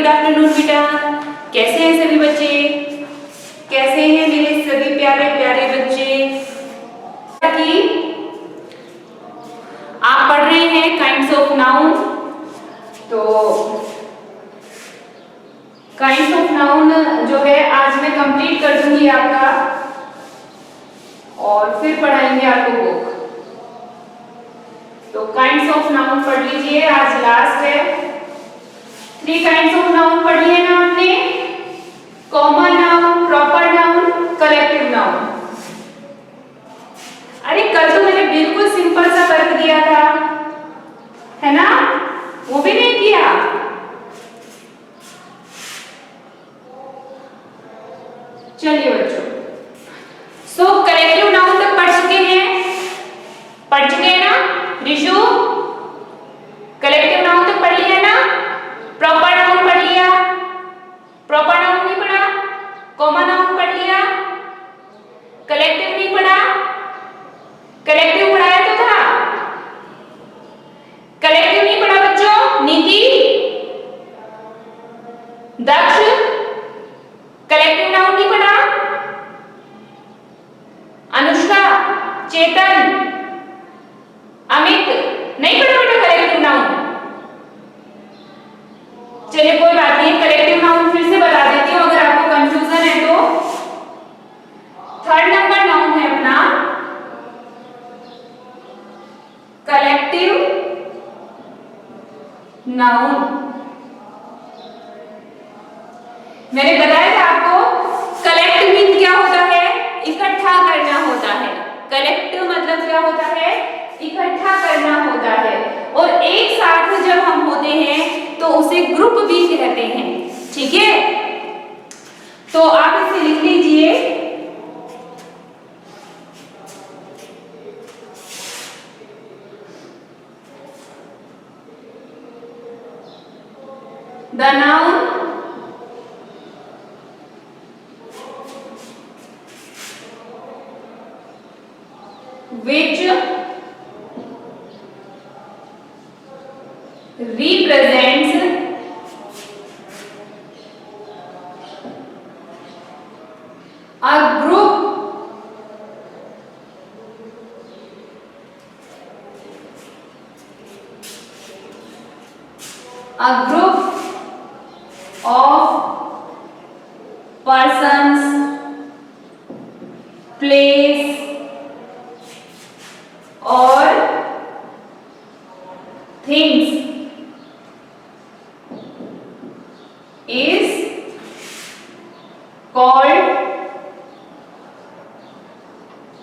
Good afternoon बेटा। कैसे हैं सभी बच्चे? कैसे हैं मेरे सभी प्यारे प्यारे बच्चे? कि आप पढ़ रहे हैं काइंड्स ऑफ नाउन। तो काइंड्स ऑफ नाउन जो है आज मैं कंप्लीट कर दूंगी आपका, और फिर पढ़ाएंगे आपको बुक। तो काइंड्स ऑफ नाउन पढ़ लीजिए, आज लास्ट है। 3 काइंड्स ऑफ नाउन पढ़ लिए ना आपने? Common noun, proper noun, collective noun. अरे कल तो मैंने बिल्कुल सिंपल सा तर्क दिया था, है ना? वो भी नहीं किया। चलिए बच्चों, सो कलेक्टिव नाउन तक पढ़ चुके हैं? पढ़ चुके हैं ना रिशु? कलेक्टिव नाउन तक पढ़ लिया ना? प्रॉपर नाउन पढ़ लिया? प्रॉपर नाउन नहीं पढ़ा? कॉमन नाउन पढ़ लिया? कलेक्टिव नहीं पढ़ा? कलेक्टिव पढ़ाया तो था। कलेक्टिव नहीं पढ़ा बच्चों? नीति, दक्ष, कलेक्टिव नाउन नहीं पढ़ा? अनुष्का, चेतन, अमित, नहीं पढ़ा बेटा कलेक्टिव नाउन? चलिए कोई बात नहीं, कलेक्टिव नाउन फिर से बता देती हूँ अगर आपको कंफ्यूजन है तो। 3rd नंबर नाउन है अपना कलेक्टिव नाउन। मैंने बताया था आपको कलेक्ट मीन क्या होता है? इकट्ठा करना होता है। कलेक्ट मतलब क्या होता है? इकट्ठा करना होता है। और एक साथ जब हम होते हैं तो उसे ग्रुप भी कहते हैं, ठीक है? तो आप इसे लिख लीजिए, the noun which represents a group of persons, place or things is called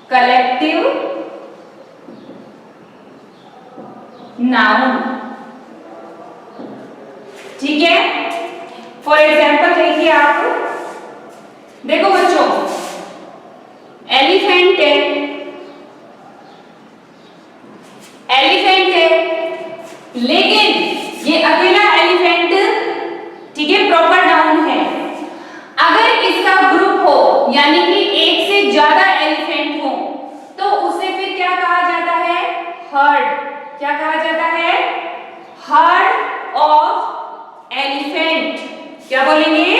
collective noun, ठीक है? फॉर एग्जाम्पल देखिए आप, देखो बच्चों, एलिफेंट है, एलिफेंट है, लेकिन ये अकेला एलिफेंट, ठीक है, प्रॉपर नाउन है। अगर इसका ग्रुप हो, यानी कि एक से ज्यादा एलिफेंट हो, तो उसे फिर क्या कहा जाता है? हर्ड। क्या कहा जाता है? Heard of elephant. क्या बोलेंगे?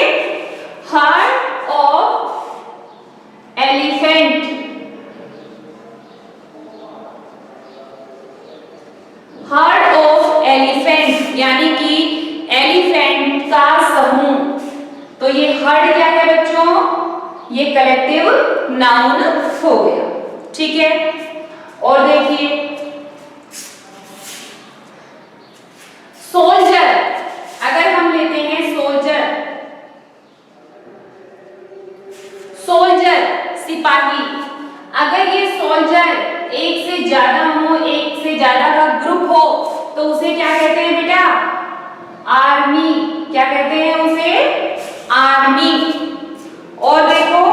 Heard of elephant. Heard of elephant यानी कि एलिफेंट का समूह। तो ये हर्ड क्या है बच्चों? ये कलेक्टिव नाउन हो गया, ठीक है? और देखिए, सोल्जर, अगर हम लेते हैं सोल्जर, सोल्जर सिपाही, अगर ये सोल्जर एक से ज्यादा हो, एक से ज्यादा का ग्रुप हो, तो उसे क्या कहते हैं बेटा? आर्मी। क्या कहते हैं उसे? आर्मी। और देखो,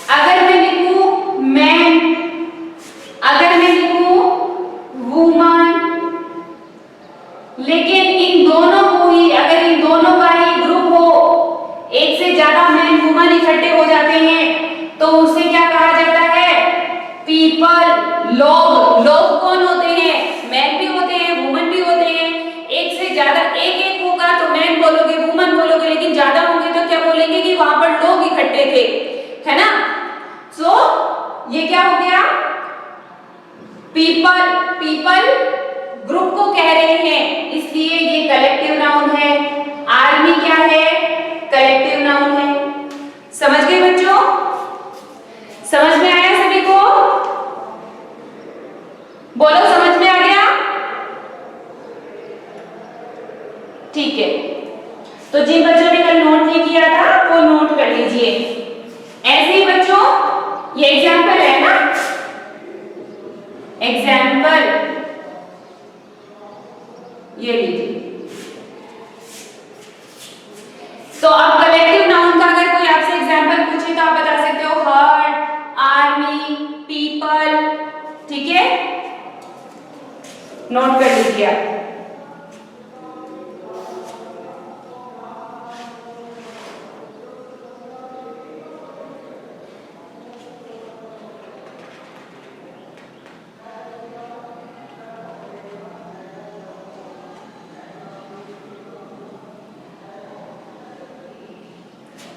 अगर मैं लिखूं मैन, अगर मैं लिखूं वुमन, लेकिन इन दोनों को ही, अगर इन दोनों का ही ग्रुप हो, एक से ज्यादा मैन वुमन इकट्ठे हो जाते हैं, तो उसे क्या कहा जाता है? पीपल, लोग। लोग कौन होते हैं? मैन पीपल, पीपल ग्रुप को कह रहे हैं, इसलिए ये कलेक्टिव नाउन है। आर्मी क्या है? कलेक्टिव नाउन है। समझ गए बच्चों? समझ में आया सभी को? बोलो, समझ में आ गया? ठीक है, तो जिन बच्चों ने कल नोट नहीं किया था वो नोट कर लीजिए। ऐसे ही बच्चों, ये एग्जाम्पल है ना, एग्जाम्पल ये लीजिए। तो अब कलेक्टिव नाउन का अगर कोई आपसे एग्जाम्पल पूछे तो आप बता सकते हो हर्ट, आर्मी, पीपल। ठीक है, नोट कर लीजिए आप।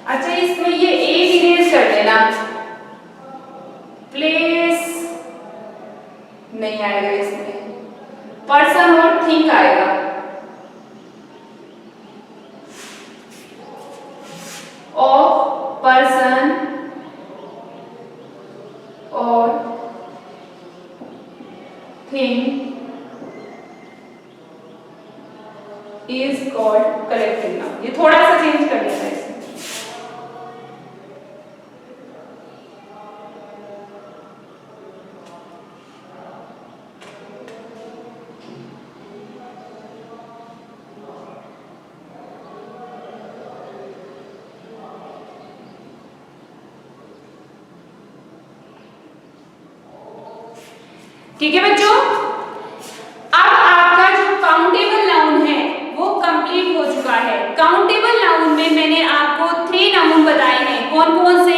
अच्छा, इसमें ये एक इरेज कर देना, प्लेस नहीं आएगा इसमें, पर्सन और थिंग आएगा। ऑफ पर्सन और thing is called collective noun. ये थोड़ा सा चेंज कर देना है इसमें। ठीक है बच्चों, अब आपका जो काउंटेबल नाउन है वो कंप्लीट हो चुका है। काउंटेबल नाउन में मैंने आपको 3 नाउन बताए हैं। कौन कौन से?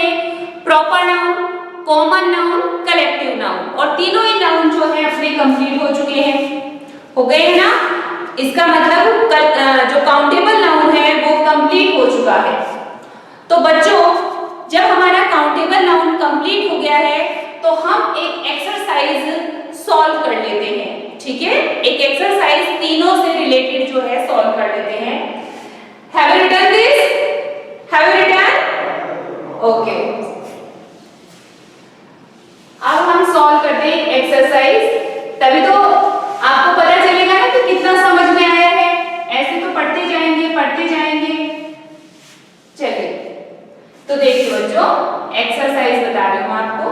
Proper noun, common noun, collective noun. और तीनों ही नाउन जो है अपने कंप्लीट हो चुके हैं, हो गए हैं ना। इसका मतलब जो काउंटेबल नाउन है वो कंप्लीट हो चुका है। तो बच्चों, जब हमारा काउंटेबल नाउन कंप्लीट हो गया है तो हम एक एक्सरसाइज सॉल्व कर लेते हैं। ठीक है, एक एक्सरसाइज तीनों से रिलेटेड जो है सॉल्व कर लेते हैं। Have you written this? Have you written? Okay, अब हम सॉल्व करते हैं एक्सरसाइज, तभी तो आपको पता चलेगा ना कि कितना समझ में आया है। ऐसे तो पढ़ते जाएंगे पढ़ते जाएंगे। चलिए, तो देखिए बच्चों, एक्सरसाइज बता रही हूं आपको।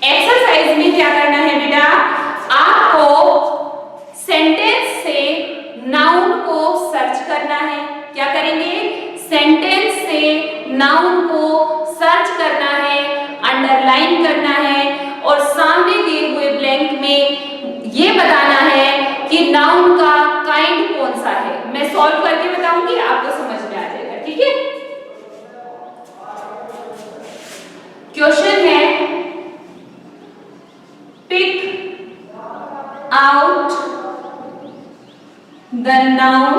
एक्सरसाइज में क्या करना है बेटा? आपको सेंटेंस से नाउन को सर्च करना है। क्या करेंगे? सेंटेंस से नाउन को सर्च करना है, अंडरलाइन करना है और सामने दिए हुए ब्लैंक में ये बताना है कि नाउन का काइंड कौन सा है। मैं सॉल्व करके बताऊंगी, आपको समझ में आ जाएगा। ठीक है, क्वेश्चन है, pick out the noun,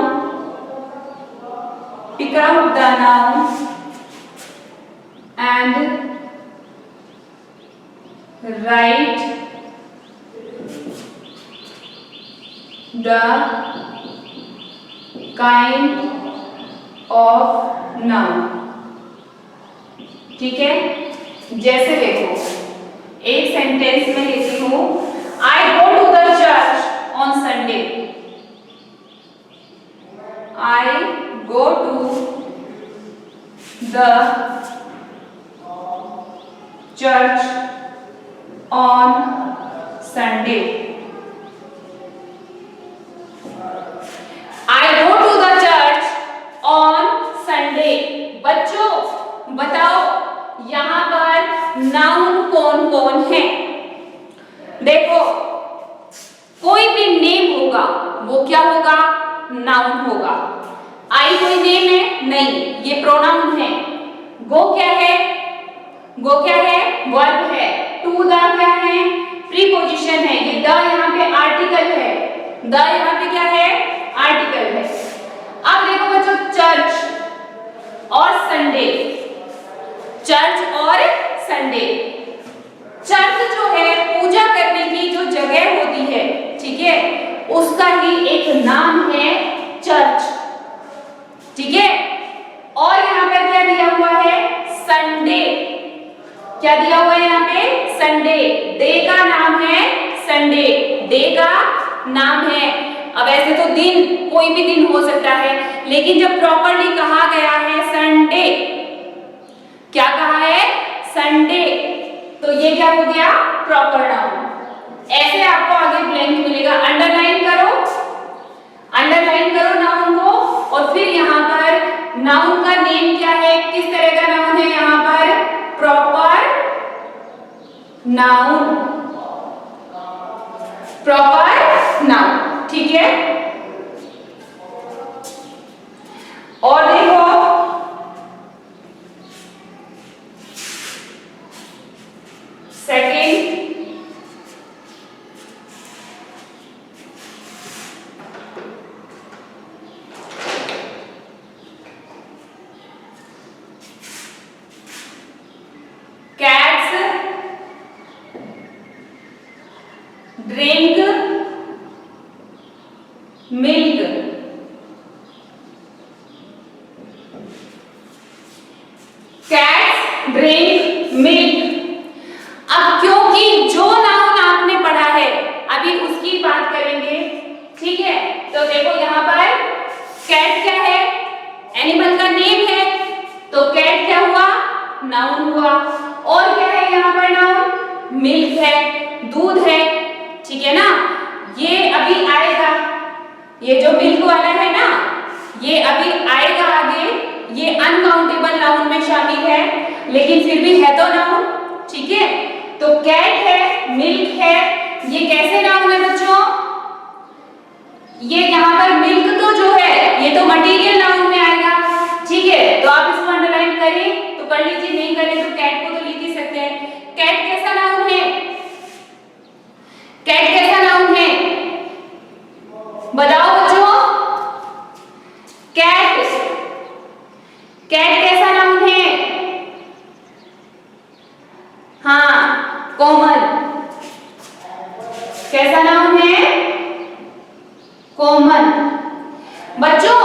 pick out the noun and write the kind of noun। ठीक है, जैसे देखो, एक सेंटेंस में लिखती हूं, I go to the church on Sunday. I go to the church on Sunday। I go to the church on Sunday। बच्चों बताओ यहां पर नाउन कौन कौन है? देखो, कोई भी नेम होगा वो क्या होगा? नाउन होगा। आई कोई नेम है? नहीं, ये प्रोनाउन है। गो क्या है? गो क्या है? वर्ब है। टू द क्या है? प्रीपोजिशन है। ये द यहाँ पे आर्टिकल है। द यहाँ पे क्या है? आर्टिकल है। अब देखो बच्चों, चर्च और संडे, चर्च और संडे। चर्च जो है पूजा करने की जो जगह होती है, ठीक है, उसका ही एक नाम है चर्च, ठीक है। और यहाँ पर क्या दिया हुआ है? संडे। क्या दिया हुआ है यहाँ पे? संडे। डे का नाम है संडे, डे का नाम है। अब ऐसे तो दिन कोई भी दिन हो सकता है, लेकिन जब प्रॉपर्ली कहा गया है संडे, क्या कहा है? संडे, तो ये क्या हो गया? Proper noun. ऐसे आपको आगे ब्लैंक मिलेगा, अंडरलाइन करो, अंडरलाइन करो नाउन को। और फिर यहाँ पर नाउन का नेम क्या है? किस तरह का नाउन है यहाँ पर? प्रॉपर नाउन, प्रॉपर नाउन, ठीक है। और देखो second, cats drink milk, cats drink milk। अब क्योंकि जो नाउन आपने पढ़ा है अभी उसकी बात करेंगे, ठीक है। तो देखो यहाँ पर कैट क्या है? एनिमल का नेम है, तो कैट क्या हुआ? नाउन हुआ। और क्या है यहाँ पर नाउन? मिल्क है, दूध है, ठीक है ना। ये अभी आएगा, ये जो मिल्क वाला है ना, ये अभी आएगा आगे, ये अनकाउंटेबल नाउन में शामिल है, लेकिन फिर भी है तो नाउन, ठीक है। तो कैट है, मिल्क है, ये कैसे नाउन है बच्चों? ये यहाँ पर मिल्क तो जो है ये तो मटेरियल नाउन में आएगा, ठीक है। तो आप इसको अंडरलाइन करें तो कर लीजिए, नहीं करें तो कैट को तो लिख ही सकते हैं। कैट कैसा नाउन है? कैट कैसा नाउन है? बताओ बच्चों, कैट, कैट कैसा नाउन है? हाँ, कोमल। कैसा नाउन है? कोमल। बच्चों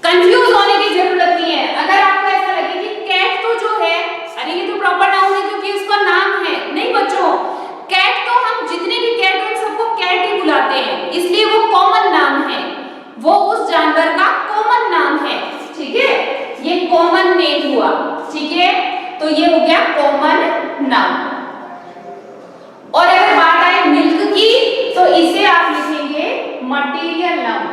कंफ्यूज होने की जरूरत नहीं है। अगर आपको ऐसा लगे कि कैट तो जो है, अरे ये तो प्रॉपर नाउन है क्योंकि उसका नाम है, नहीं बच्चों, कैट तो हम जितने भी कैट हैं सबको कैट ही बुलाते हैं, इसलिए वो कॉमन नाम है, वो उस जानवर का कॉमन नाम है, ठीक है। ये कॉमन नेम हुआ, ठीक है, तो ये हो गया कॉमन नाउन। और अगर बात आए मिल्क की तो इसे आप लिखेंगे मटीरियल नाउन।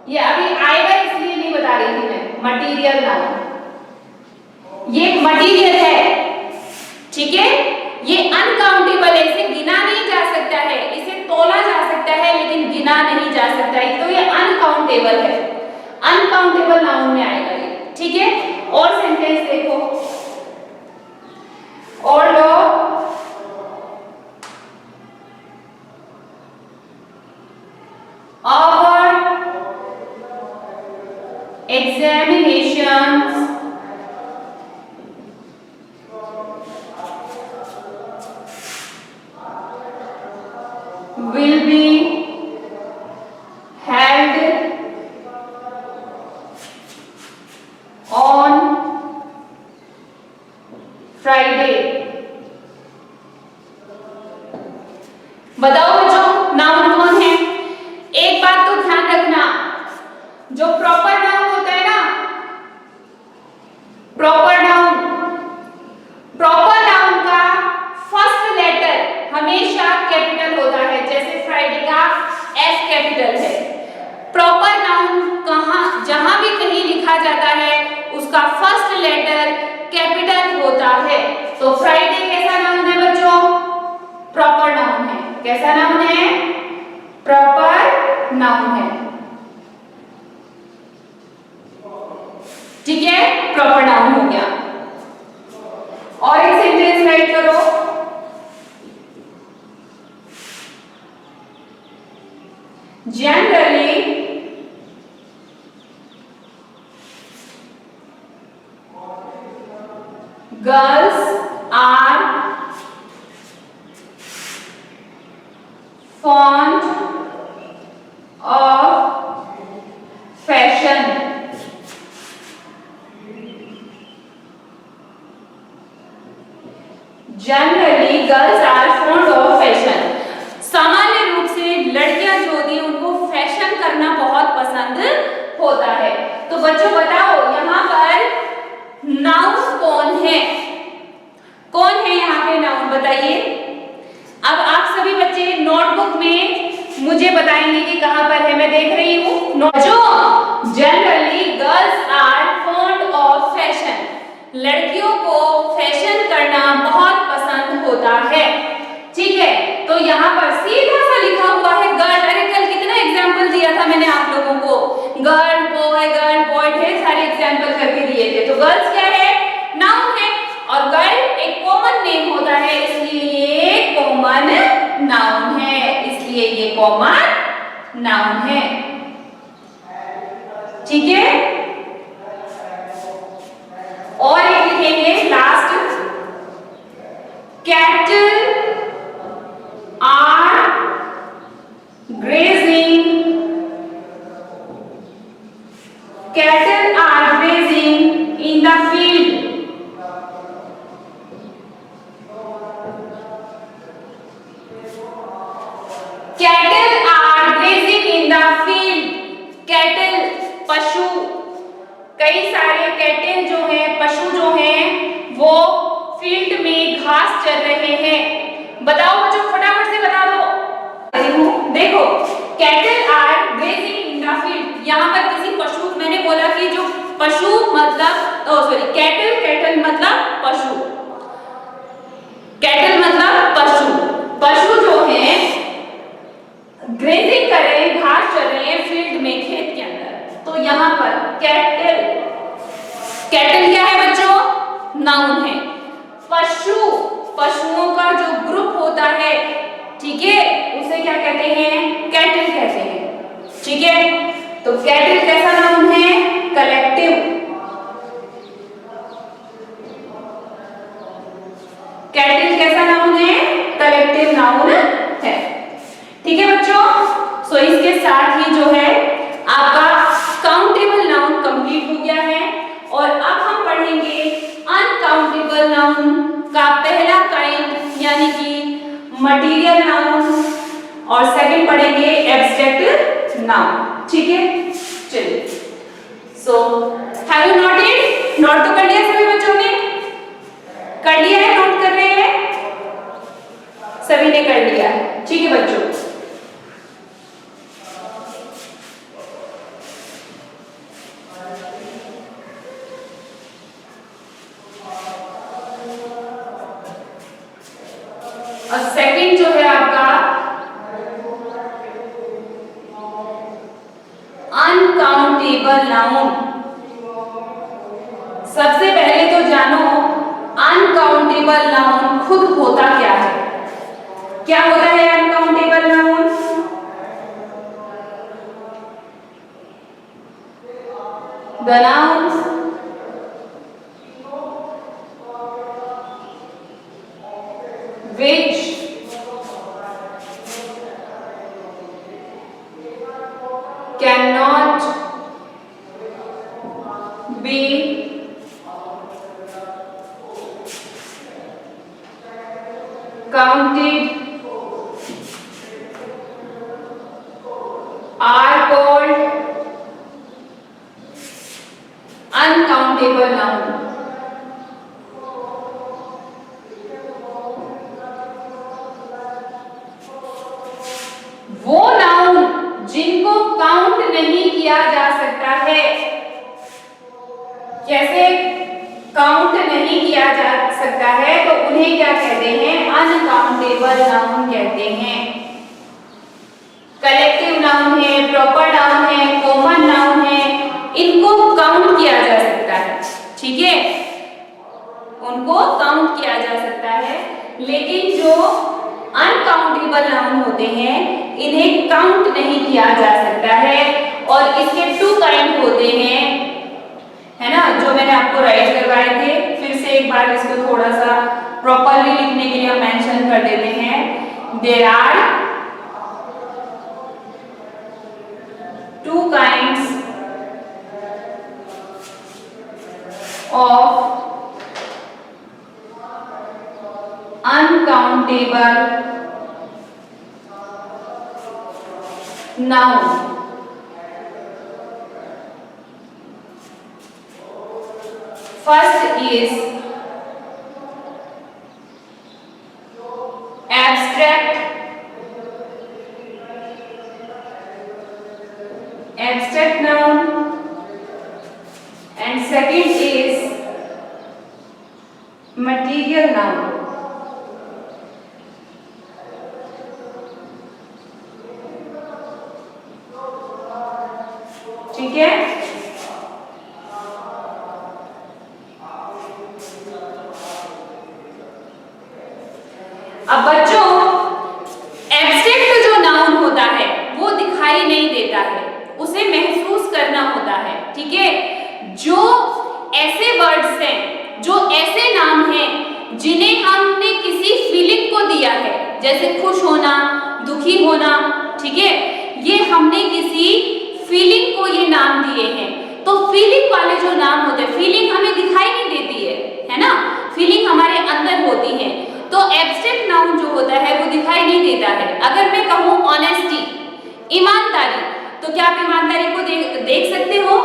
ये अभी आएगा इसलिए नहीं बता रही थी मैं, मटीरियल नाउन। ये मटीरियल है, ठीक है, ये अनकाउंटेबल है, इसे गिना नहीं जा सकता है, इसे तोला जा सकता है लेकिन गिना नहीं जा सकता है, तो ये अनकाउंटेबल है, अनकाउंटेबल नाउन में आएगा ये, ठीक है। और सेंटेंस देखो, और लो, our examinations will be held on Friday। बताओ बच्चों नाउन कौन है? एक बात तो ध्यान रखना, जो प्रॉपर नाउन होता है ना, प्रॉपर नाउन, प्रॉपर नाउन का फर्स्ट लेटर हमेशा कैपिटल होता है, जैसे फ्राइडे का एफ कैपिटल है। प्रॉपर नाउन कहां, जहां भी कहीं लिखा जाता है उसका फर्स्ट लेटर कैपिटल होता है। तो फ्राइडे कैसा नाउन है बच्चों? प्रॉपर नाउन है। कैसा नाउन है? प्रॉपर नाउन है, ठीक है, प्रॉपर नाउन हो गया। और एक सेंटेंस राइट करो, generally girls fond of fashion. Generally girls are fond of fashion. सामान्य रूप से लड़कियां जो होती हैं उनको फैशन करना बहुत पसंद होता है। तो बच्चों बताओ यहाँ पर नाउन कौन है? कौन है यहाँ पे नाउन बताइए। अब आप सभी बच्चे नोटबुक में मुझे बताएंगे कि कहां पर है। मैं देख रही हूँ जो generally girls are fond of fashion, लड़कियों को फैशन करना बहुत पसंद होता है। ठीक है, तो यहाँ पर सीधा सा लिखा हुआ है गर्ल। अरे कल कितना एग्जाम्पल दिया था मैंने आप लोगों को, गर्ल बॉय ढेर सारे एग्जाम्पल करके दिए थे। तो गर्ल्स क्या है? नाउन है, और गर्ल एक कॉमन नेम होता है, इसलिए ये कॉमन नाउन है, इसलिए ये कॉमन नाउन है। ठीक है, और एक लिखेंगे last, cattle are grazing, cattle are grazing in the field. Cattle are grazing in the field. Cattle पशु, कई सारे कैटल जो है, पशु जो हैं वो फील्ड में घास चर रहे हैं। बताओ बच्चों, फटाफट से बता दो। देखो, cattle are grazing in the field, यहाँ पर किसी पशु, मैंने बोला कि जो पशु मतलब कैटल मतलब पशु, कैटल मतलब पशु, पशु जो है ग्रेजिंग कर रहे हैं, घास चर रहे हैं फील्ड में, खेत के अंदर। तो यहाँ पर कैटल, कैटल क्या है बच्चों? नाउन है। पशु, पशुओं का जो ग्रुप होता है, ठीक है, उसे क्या कहते हैं? कैटल कहते हैं। ठीक है, तो कैटल कैसा नाउन है? कलेक्टिव। कैटल कैसा नाउन है? कलेक्टिव नाउन है। ठीक है बच्चों, सो इसके साथ ही जो है आपका काउंटेबल नाउन कंप्लीट हो गया है, और अब हम पढ़ेंगे अनकाउंटेबल नाउन का पहला काइंड यानी कि मटीरियल नाउन, और सेकंड पढ़ेंगे एब्स्ट्रैक्ट नाउन। ठीक है, चलिए। So have you noted? Note तो कर लिया सभी बच्चों ने? कर लिया है? नोट कर रहे हैं? सभी ने कर लिया है? ठीक है बच्चों, और सेकंड जो है आपका अनकाउंटेबल नाउन। सबसे पहले तो जानो अनकाउंटेबल नाउन खुद होता क्या है। क्या होता है uncountable noun? The nouns which cannot be counted are called uncountable noun। वो नाउन जिनको काउंट नहीं किया जा सकता है, जैसे काउंट नहीं किया जा सकता है तो उन्हें क्या कहते हैं? अनकाउंटेबल नाउन कहते हैं। कलेक्टिव नाउन है, प्रॉपर नाउन है, कॉमन नाउन है, इनको काउंट किया जा सकता है। ठीक है, उनको काउंट किया जा सकता है, लेकिन जो अनकाउंटेबल नाउन होते हैं इन्हें काउंट नहीं किया जा सकता है। और इसके टू काइंड होते हैं, है ना, जो मैंने आपको राइट करवाए थे। फिर से एक बार इसको थोड़ा सा प्रॉपरली लिखने के लिए हम मेंशन कर देते हैं। There are suitable noun. First is abstract noun, and second is material noun. ठीक है, अब बच्चों एब्स्ट्रैक्ट जो नाउन होता है वो दिखाई नहीं देता है, उसे महसूस करना होता है। ठीक है, जो ऐसे वर्ड्स हैं, जो ऐसे नाम हैं जिन्हें हमने किसी फीलिंग को दिया है, जैसे खुश होना, दुखी होना, ठीक है, ये हमने किसी फीलिंग को ये नाम दिए हैं। तो फीलिंग वाले जो नाम होते हैं, फीलिंग हमें दिखाई नहीं देती है ना, फीलिंग हमारे अंदर होती है। तो एब्स्ट्रैक्ट नाउन जो होता है वो दिखाई नहीं देता है। अगर मैं कहूँ ऑनेस्टी, ईमानदारी, तो क्या आप ईमानदारी को देख सकते हो?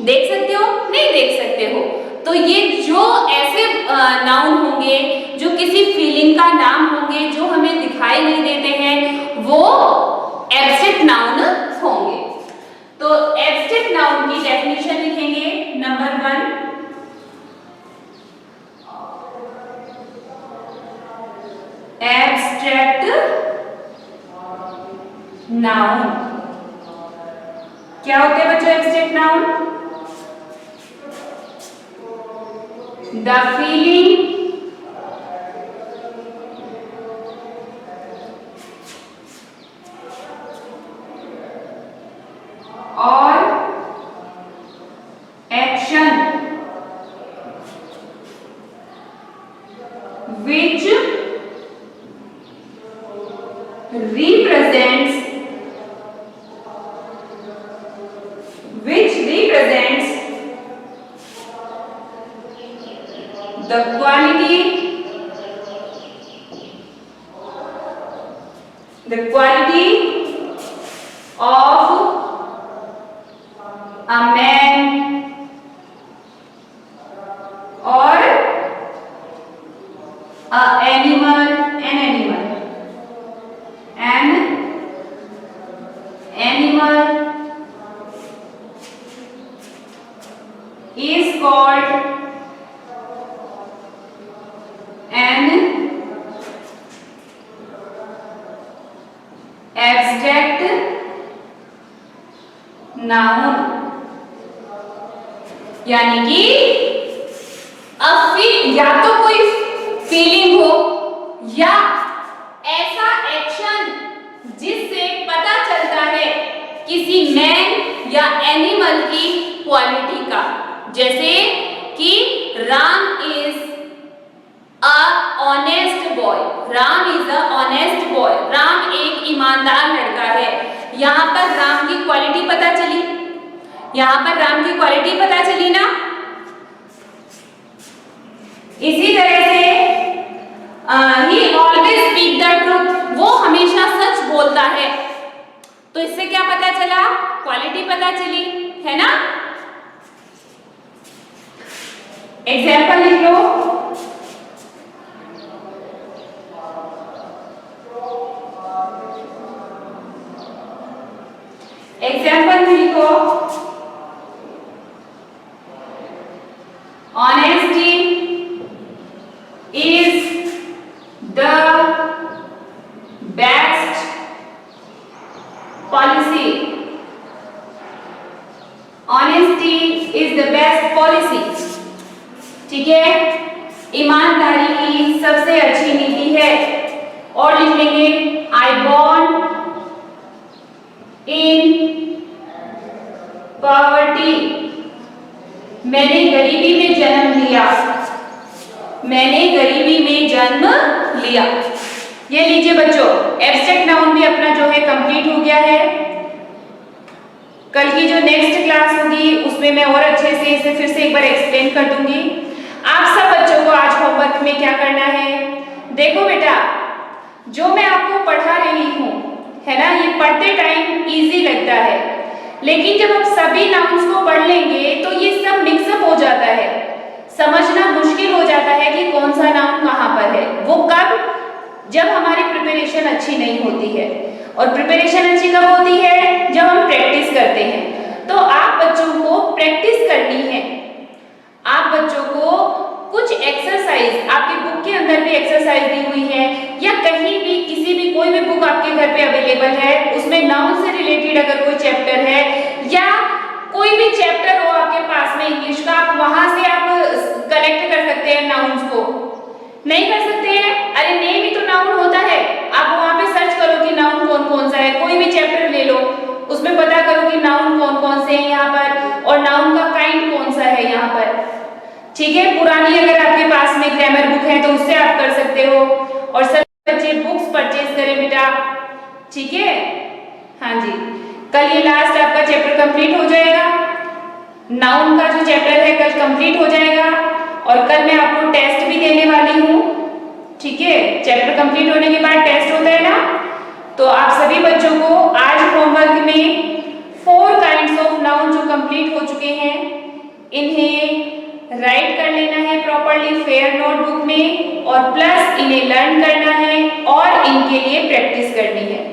देख सकते हो? नहीं देख सकते हो। तो ये जो ऐसे नाउन होंगे जो किसी फीलिंग का नाम होंगे, जो हमें दिखाई नहीं देते हैं, वो एब्स्ट्रैक्ट नाउन होंगे। तो एब्स्ट्रैक्ट नाउन की डेफिनेशन लिखेंगे। नंबर 1, एब्स्ट्रैक्ट नाउन क्या होते हैं बच्चों? एब्स्ट्रैक्ट नाउन द फीलिंग और action which represents the quality of a man or an animal is called an abstract noun। यानी कि या तो कोई फीलिंग हो या ऐसा एक्शन जिससे पता चलता है किसी मैन या एनिमल की क्वालिटी का, जैसे कि Ram is a honest boy, Ram is a honest boy, Ram एक ईमानदार लड़का है। यहाँ पर राम की क्वालिटी पता चली, यहाँ पर राम की क्वालिटी पता चली ना। इसी तरह से he always speak the truth, वो हमेशा सच बोलता है। तो इससे क्या पता चला? क्वालिटी पता चली, है ना। एग्जाम्पल लिख लो। एग्जाम्पल में लिखो honesty is the best policy। Honesty is the best policy। ठीक है, ईमानदारी की सबसे अच्छी नीति है। और लिख लेंगे I born in poverty, मैंने गरीबी में जन्म लिया, मैंने गरीबी में जन्म लिया। ये लीजिए बच्चों, एब्स्ट्रैक्ट नाउन भी अपना जो है कंप्लीट हो गया है। कल की जो नेक्स्ट क्लास होगी उसमें मैं और अच्छे से इसे फिर से एक बार एक्सप्लेन कर दूंगी। आप सब बच्चों को आज होमवर्क में क्या करना है, देखो बेटा, जो मैं आपको पढ़ा रही हूँ, है ना, ये पढ़ते टाइम इजी लगता है, लेकिन जब आप सभी नाउन्स को पढ़ लेंगे तो ये सब मिक्सअप हो जाता है, समझना मुश्किल हो जाता है कि कौन सा नाउन कहाँ पर है। वो कब? जब हमारी प्रिपरेशन अच्छी नहीं होती है। और प्रिपरेशन अच्छी कब होती है? जब हम प्रैक्टिस करते हैं। तो आप बच्चों को प्रैक्टिस करनी है। आप बच्चों को कुछ एक्सरसाइज, आपकी बुक के अंदर भी एक्सरसाइज दी हुई है, या कहीं भी किसी भी कोई भी बुक आपके घर पे अवेलेबल है, उसमें नाउन से रिलेटेड अगर कोई चैप्टर है या कोई भी चैप्टर हो आपके पास में इंग्लिश का, आप वहां से आप कलेक्ट कर सकते हैं नाउन्स को। नहीं कर सकते हैं? अरे नेम ही तो नाउन होता है। आप वहां पे सर्च करो कि नाउन कौन कौन सा है, कोई भी चैप्टर ले लो, उसमें पता करो कि नाउन कौन कौन से हैं यहाँ पर और नाउन का काइंड कौन सा है यहाँ पर। ठीक है, पुरानी अगर आपके पास में ग्रामर बुक है तो उससे आप कर सकते हो। और सभी बच्चे बुक्स परचेज करें बेटा, ठीक है। हाँ जी, कल ये लास्ट आपका चैप्टर कंप्लीट हो जाएगा। नाउन का जो चैप्टर है कल कंप्लीट हो जाएगा और कल मैं आपको टेस्ट भी देने वाली हूँ, ठीक है। चैप्टर कंप्लीट होने के बाद टेस्ट होता है ना, तो आप सभी बच्चों को आज होमवर्क में 4 काइंड्स ऑफ नाउन जो कंप्लीट हो चुके हैं इन्हें राइट कर लेना है प्रॉपरली फेयर नोटबुक में, और प्लस इन्हें लर्न करना है और इनके लिए प्रैक्टिस करनी है,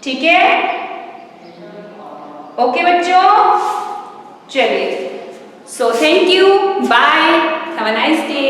ठीक है। ओके बच्चों, चलिए, so thank you, bye, have a nice day.